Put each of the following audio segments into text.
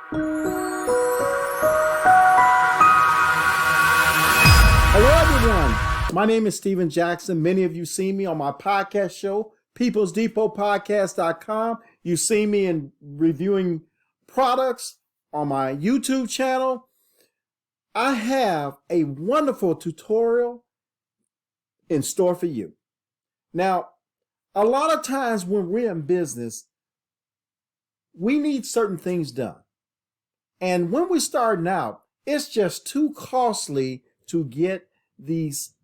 Hello, everyone. My name is Steven Jackson. Many of you see me on my podcast show, peoplesdepotpodcast.com. You see me in reviewing products on my YouTube channel. I have a wonderful tutorial in store for you. Now, a lot of times when we're in business, we need certain things done. And when we're starting out, it's just too costly to get these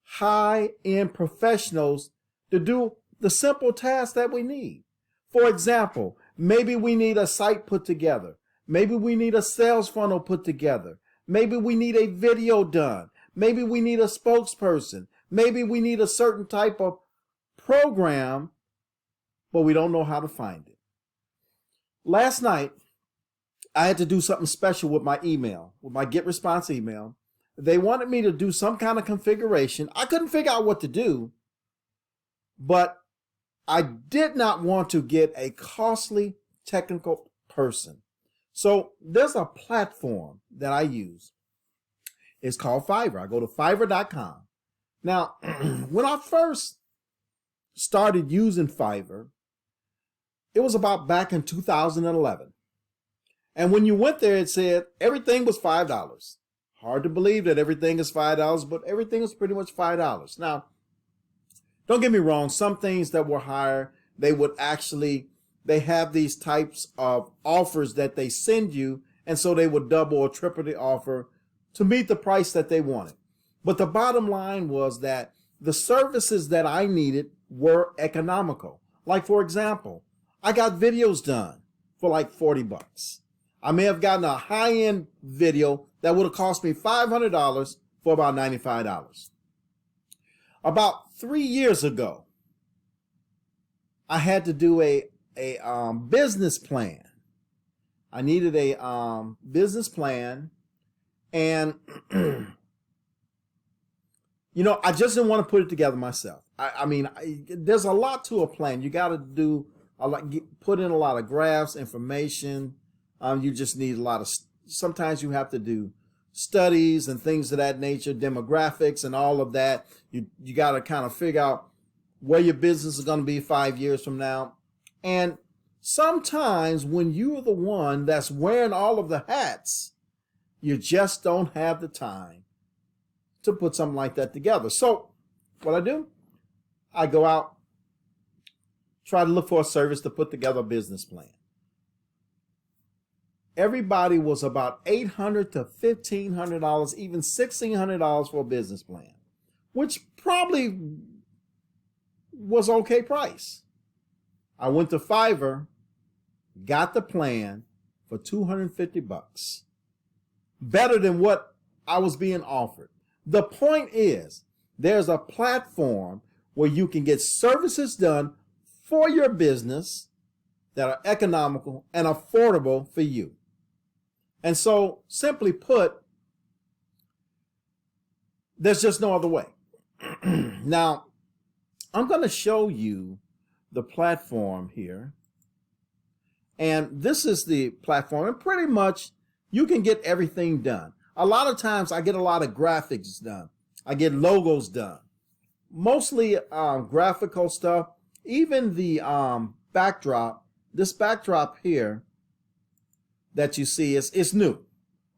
high-end professionals to do the simple tasks that we need. For example, maybe we need a site put together. Maybe we need a sales funnel put together. Maybe we need a video done. Maybe we need a spokesperson. Maybe we need a certain type of program, but we don't know how to find it. Last night, I had to do something special with my email, with my Get Response email. They wanted me to do some kind of configuration. I couldn't figure out what to do, but I did not want to get a costly technical person. So there's a platform that I use. It's called Fiverr. I go to Fiverr.com. Now, when I first started using Fiverr, it was about back in 2011. And when you went there, it said everything was $5. Hard to believe that everything is $5, but everything is pretty much $5. Now, don't get me wrong. Some things that were higher, they have these types of offers that they send you. And so they would double or triple the offer to meet the price that they wanted. But the bottom line was that the services that I needed were economical. Like, for example, I got videos done for like $40. I may have gotten a high-end video that would have cost me $500 for about $95. About 3 years ago, I had to do a business plan. I needed a business plan, and I just didn't want to put it together myself. There's a lot to a plan. You got to do put in a lot of graphs, information. You just need a lot of, sometimes you have to do studies and things of that nature, demographics and all of that. You got to kind of figure out where your business is going to be 5 years from now. And sometimes when you're the one that's wearing all of the hats, you just don't have the time to put something like that together. So what I do, I go out, try to look for a service to put together a business plan. Everybody was about $800 to $1,500, even $1,600 for a business plan, which probably was okay price. I went to Fiverr, got the plan for $250, better than what I was being offered. The point is, there's a platform where you can get services done for your business that are economical and affordable for you. And so, simply put, there's just no other way. Now, I'm going to show you the platform here. And this is the platform. And pretty much, you can get everything done. A lot of times, I get a lot of graphics done. I get logos done. Mostly graphical stuff. Even the backdrop, this backdrop here, that you see is new.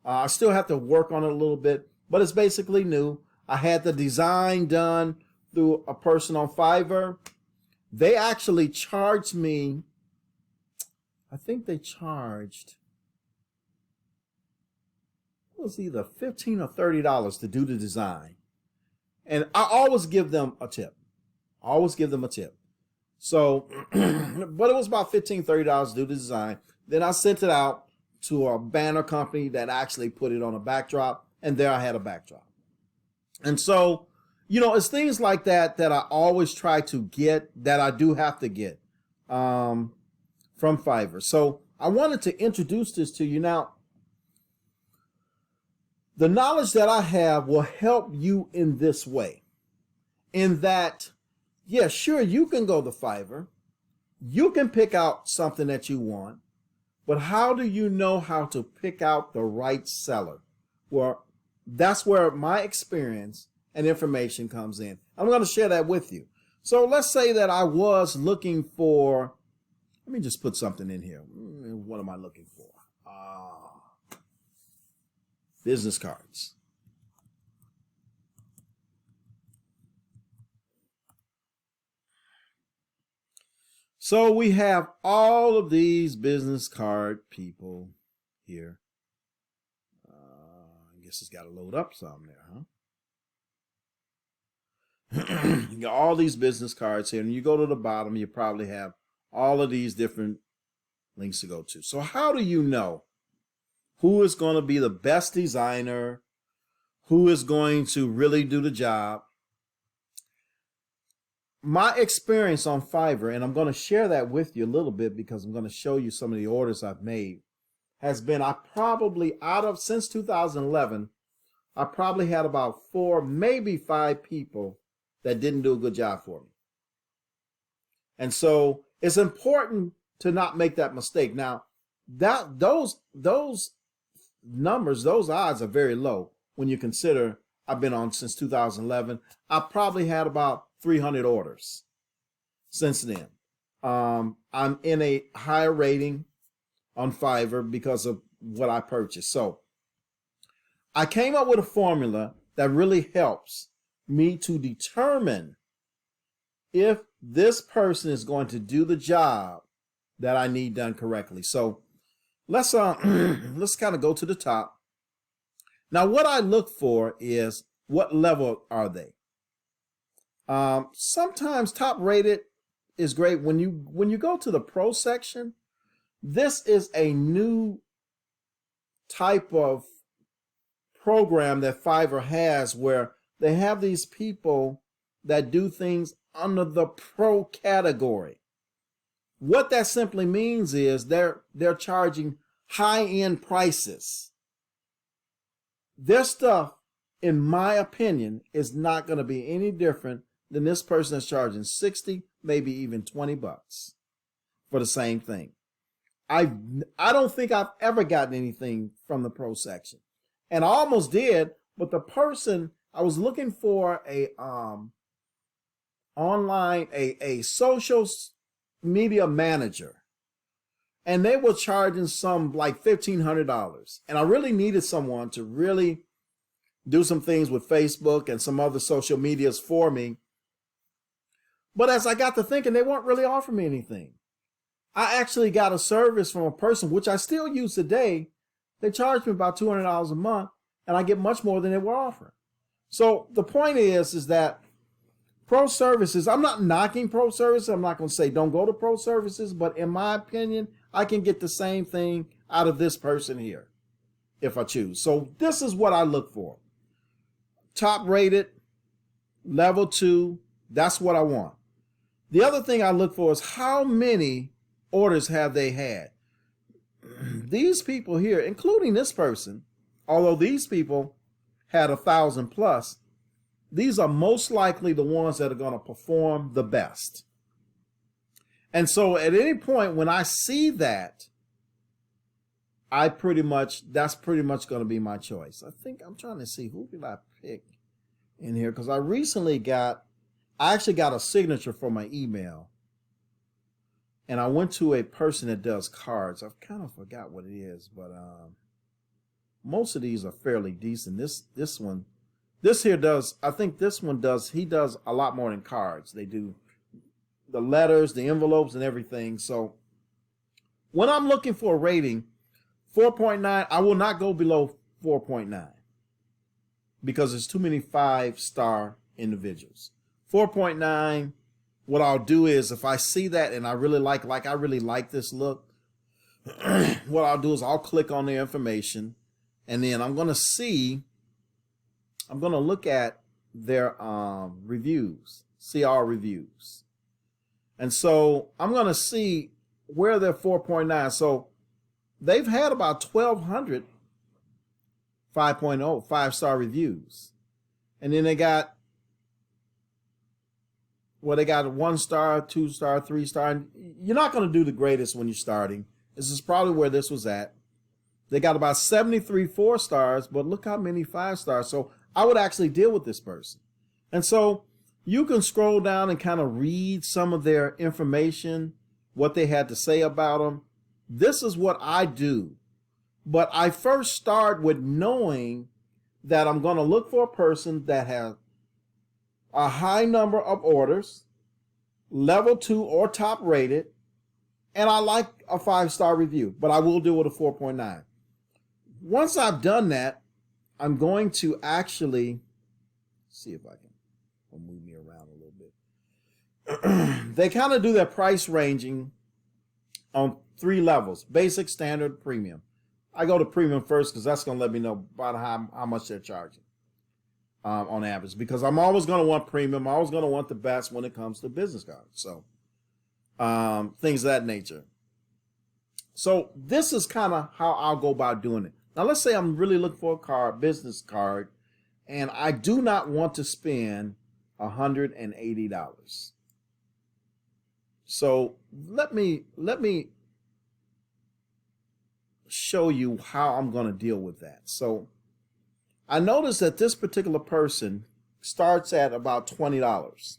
I still have to work on it a little bit, but it's basically new. I had the design done through a person on Fiverr. They actually charged me, I think they charged, it was either $15 or $30 to do the design. And I always give them a tip. So, but it was about $15, $30 to do the design. Then I sent it out to a banner company that actually put it on a backdrop, and there I had a backdrop. And so, it's things like that that I always try to get, that I do have to get from Fiverr. So I wanted to introduce this to you. Now, the knowledge that I have will help you in this way, in that, sure, you can go to Fiverr. You can pick out something that you want. But how do you know how to pick out the right seller? Well, that's where my experience and information comes in. I'm going to share that with you. So let's say that I was looking for, let me just put something in here. What am I looking for? Business cards. So we have all of these business card people here. I guess it's got to load up some there, huh? You got all these business cards here, and you go to the bottom, you probably have all of these different links to go to. So how do you know who is going to be the best designer, who is going to really do the job? My experience on Fiverr, and I'm going to share that with you a little bit because I'm going to show you some of the orders I've made, has been I probably since 2011, I probably had about 4, maybe 5 people that didn't do a good job for me. And so it's important to not make that mistake. Now, those numbers, those odds are very low when you consider I've been on since 2011. I probably had about 300 orders since then. I'm in a higher rating on Fiverr because of what I purchased. So I came up with a formula that really helps me to determine if this person is going to do the job that I need done correctly. So let's kind of go to the top. Now, what I look for is what level are they? Sometimes top rated is great. When you go to the pro section, this is a new type of program that Fiverr has where they have these people that do things under the pro category. What that simply means is they're charging high-end prices. Their stuff, in my opinion, is not going to be any different than this person that's charging 60, maybe even 20 bucks for the same thing. I don't think I've ever gotten anything from the pro section. And I almost did, but the person, I was looking for a social media manager, and they were charging some like $1,500. And I really needed someone to really do some things with Facebook and some other social medias for me. But as I got to thinking, they weren't really offering me anything. I actually got a service from a person, which I still use today. They charged me about $200 a month, and I get much more than they were offering. So the point is that pro services, I'm not knocking pro services. I'm not going to say don't go to pro services, but in my opinion, I can get the same thing out of this person here if I choose. So this is what I look for. Top rated, level 2, that's what I want. The other thing I look for is how many orders have they had. These people here, including this person, although these people had 1,000 plus, these are most likely the ones that are going to perform the best. And so at any point when I see that, that's pretty much going to be my choice. I think I'm trying to see, who did I pick in here? Because I actually got a signature for my email. And I went to a person that does cards. I've kind of forgot what it is, but most of these are fairly decent. This one does a lot more than cards. They do the letters, the envelopes, and everything. So when I'm looking for a rating, 4.9, I will not go below 4.9 because there's too many 5-star individuals. 4.9, what I'll do is if I see that and I really like this look, what I'll do is I'll click on their information, and then I'm going to look at their reviews, CR reviews. And so I'm going to see where they're 4.9. So they've had about 1,200 5.0, 5-star reviews. And then they got 1 star, 2 star, 3 star. And you're not going to do the greatest when you're starting. This is probably where this was at. They got about 73 4-stars, but look how many 5-stars. So I would actually deal with this person. And so you can scroll down and kind of read some of their information, what they had to say about them. This is what I do. But I first start with knowing that I'm going to look for a person that has a high number of orders, level 2 or top rated, and I like a 5-star review, but I will do it a 4.9. Once I've done that, I'm going to actually see if I can move me around a little bit. They kind of do their price ranging on 3 levels: basic, standard, premium. I go to premium first because that's going to let me know about how much they're charging on average, because I'm always going to want premium. I'm always going to want the best when it comes to business cards. So things of that nature. So this is kind of how I'll go about doing it. Now, let's say I'm really looking for a card, business card, and I do not want to spend $180. So let me show you how I'm going to deal with that. So I noticed that this particular person starts at about $20.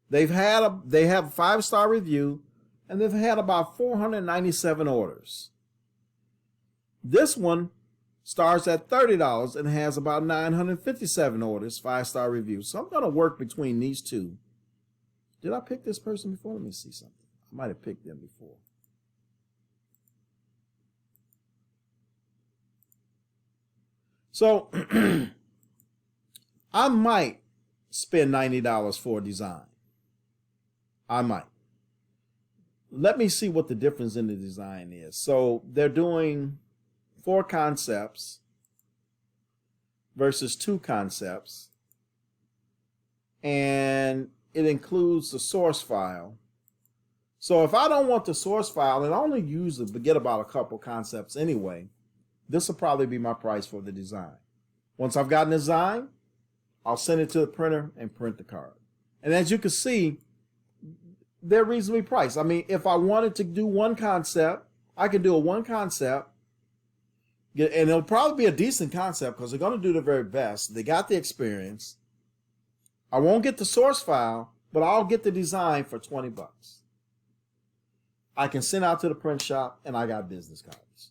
They have a 5-star review, and they've had about 497 orders. This one starts at $30 and has about 957 orders, 5-star review. So I'm going to work between these two. Did I pick this person before? Let me see something. I might have picked them before. So I might spend $90 for a design. I might. Let me see what the difference in the design is. So they're doing 4 concepts versus 2 concepts, and it includes the source file. So if I don't want the source file, and I only usually get about a couple concepts anyway, this will probably be my price for the design. Once I've gotten the design, I'll send it to the printer and print the card. And as you can see, they're reasonably priced. I mean, if I wanted to do one concept, I can do a 1 concept, and it'll probably be a decent concept because they're going to do the very best. They got the experience. I won't get the source file, but I'll get the design for $20. I can send out to the print shop, and I got business cards.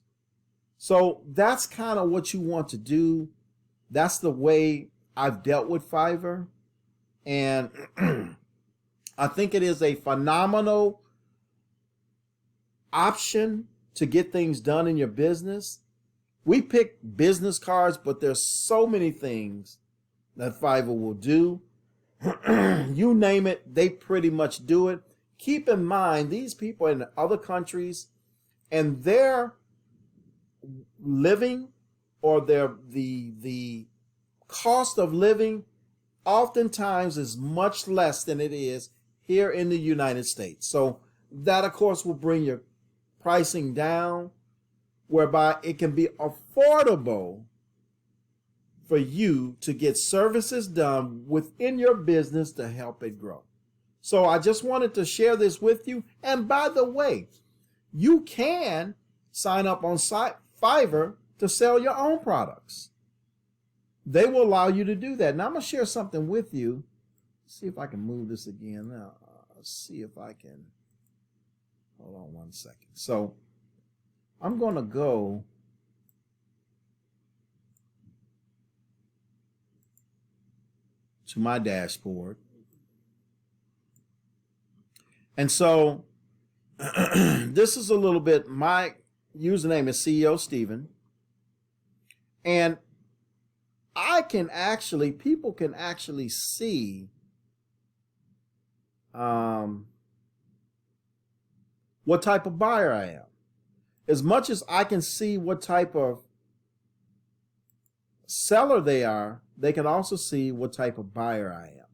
So that's kind of what you want to do. That's the way I've dealt with Fiverr. And I think it is a phenomenal option to get things done in your business. We pick business cards, but there's so many things that Fiverr will do. You name it, they pretty much do it. Keep in mind, these people in other countries, and their living or the cost of living oftentimes is much less than it is here in the United States. So that, of course, will bring your pricing down, whereby it can be affordable for you to get services done within your business to help it grow. So I just wanted to share this with you. And by the way, you can sign up on Fiverr to sell your own products. They will allow you to do that. Now I'm going to share something with you. See if I can move this again. Now, see if I can. Hold on 1 second. So I'm going to go to my dashboard. And so this is a little bit, my username is CEO Steven. And people can actually see what type of buyer I am. As much as I can see what type of seller they are, they can also see what type of buyer I am.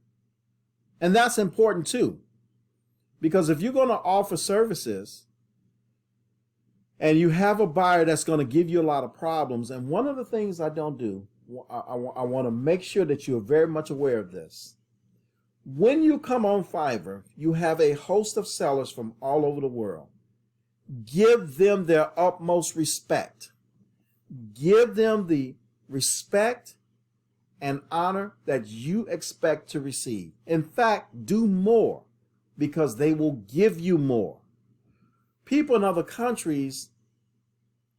And that's important too. Because if you're going to offer services and you have a buyer that's going to give you a lot of problems, and one of the things I don't do, I want to make sure that you're very much aware of this. When you come on Fiverr, you have a host of sellers from all over the world. Give them their utmost respect. Give them the respect and honor that you expect to receive. In fact, do more because they will give you more. People in other countries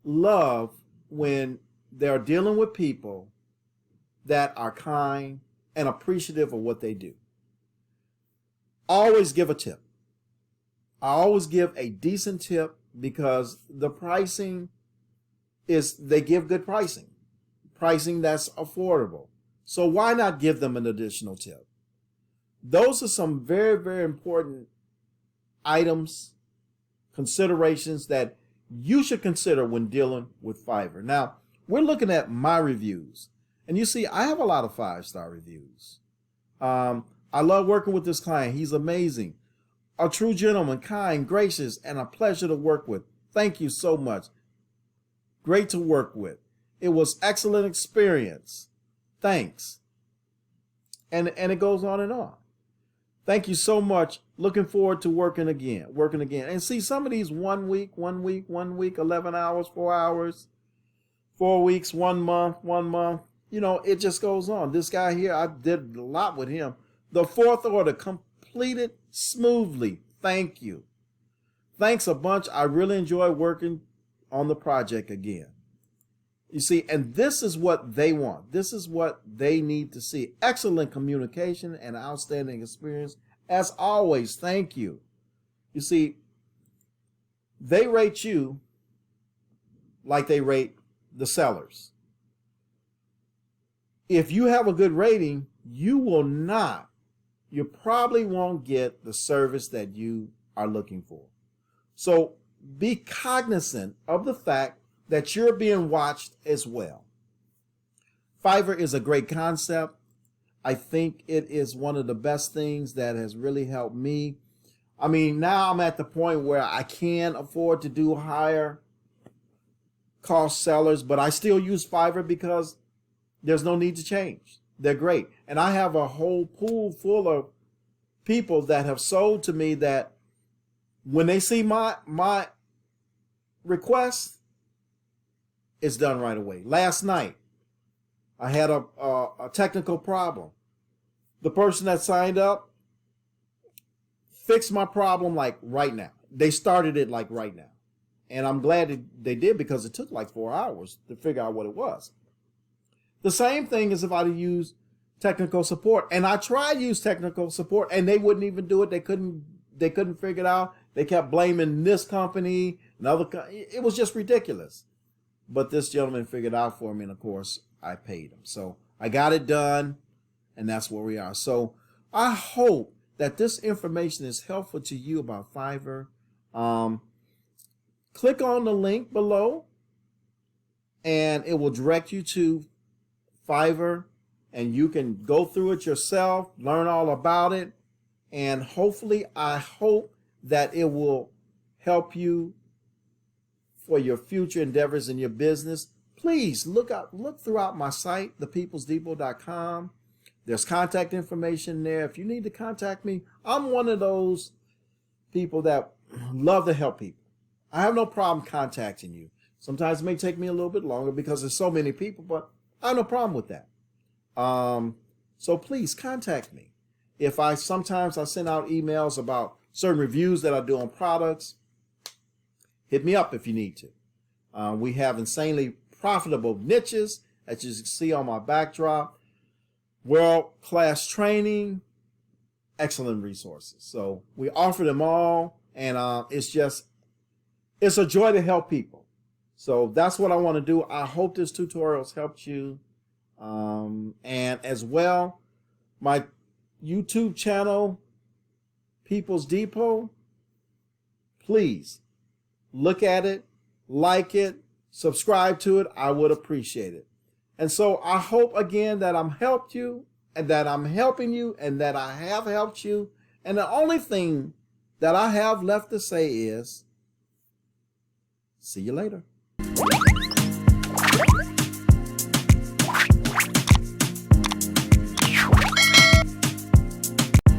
love when they're dealing with people that are kind and appreciative of what they do. Always give a tip. I always give a decent tip because the pricing is, they give good pricing. Pricing that's affordable. So why not give them an additional tip? Those are some very, very important items, considerations that you should consider when dealing with Fiverr. Now, we're looking at my reviews. And you see, I have a lot of 5-star reviews. I love working with this client. He's amazing. A true gentleman, kind, gracious, and a pleasure to work with. Thank you so much. Great to work with. It was excellent experience. Thanks. And it goes on and on. Thank you so much. Looking forward to working again. And see, some of these 1 week, 11 hours, 4 hours, 4 weeks, 1 month, 1 month. You know, it just goes on. This guy here, I did a lot with him. The 4th order completed smoothly. Thank you. Thanks a bunch. I really enjoy working on the project again. You see, and this is what they want. This is what they need to see. Excellent communication and outstanding experience. As always, thank you. You see, they rate you like they rate the sellers. If you have a good rating, you probably won't get the service that you are looking for. So be cognizant of the fact that you're being watched as well. Fiverr is a great concept. I think it is one of the best things that has really helped me. I mean, now I'm at the point where I can afford to do higher cost sellers, but I still use Fiverr because there's no need to change. They're great. And I have a whole pool full of people that have sold to me that when they see my request, it's done right away. Last night, I had a technical problem. The person that signed up fixed my problem like right now. They started it like right now. And I'm glad they did because it took like 4 hours to figure out what it was. The same thing as if I'd use technical support. And I tried to use technical support and they wouldn't even do it. They couldn't figure it out. They kept blaming this company, it was just ridiculous. But this gentleman figured it out for me, and of course, I paid him. So I got it done, and that's where we are. So I hope that this information is helpful to you about Fiverr. Click on the link below, and it will direct you to Fiverr, and you can go through it yourself, learn all about it, and hopefully, I hope that it will help you for your future endeavors in your business. Please look throughout my site, thepeoplesdepot.com. There's contact information there. If you need to contact me, I'm one of those people that love to help people. I have no problem contacting you. Sometimes it may take me a little bit longer because there's so many people, but I have no problem with that. So please contact me. Sometimes I send out emails about certain reviews that I do on products. Hit me up if you need to. We have insanely profitable niches, as you can see on my backdrop. World-class training, excellent resources. So we offer them all, and it's a joy to help people. So that's what I want to do. I hope this tutorial has helped you. And as well, my YouTube channel, People's Depot, please look at it, like it, subscribe to it. I would appreciate it. And so I hope again that I'm helped you and that I'm helping you and that I have helped you. And the only thing that I have left to say is, see you later.